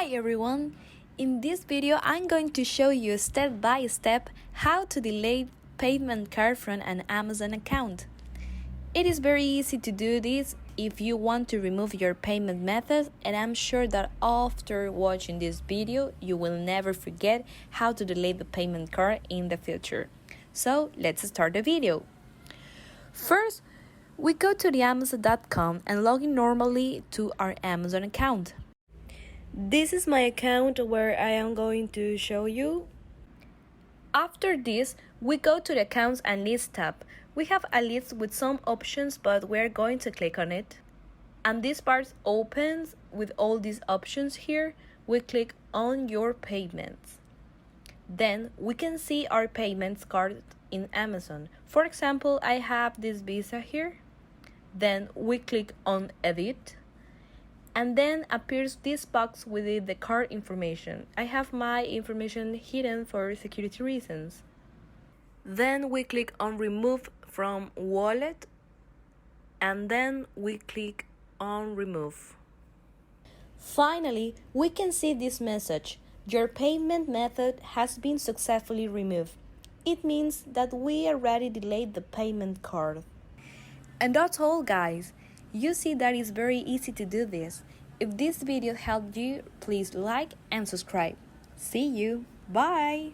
Hi everyone! In this video, I'm going to show you step by step how to delete payment card from an Amazon account. It is very easy to do this if you want to remove your payment method, and I'm sure that after watching this video, you will never forget how to delete the payment card in the future. So let's start the video. First, we go to the Amazon.com and log in normally to our Amazon account. This is my account where I am going to show you. After this, we go to the Accounts and Lists tab. We have a list with some options, but we're going to click on it. And this part opens with all these options here. We click on your payments. Then we can see our payments card in Amazon. For example, I have this Visa here. Then we click on Edit. And then appears this box with the card information. I have my information hidden for security reasons. Then we click on Remove from Wallet, and then we click on Remove. Finally, we can see this message: your payment method has been successfully removed. It means that we already delayed the payment card. And that's all, guys. You see that it's very easy to do this. If this video helped you, please like and subscribe. See you. Bye.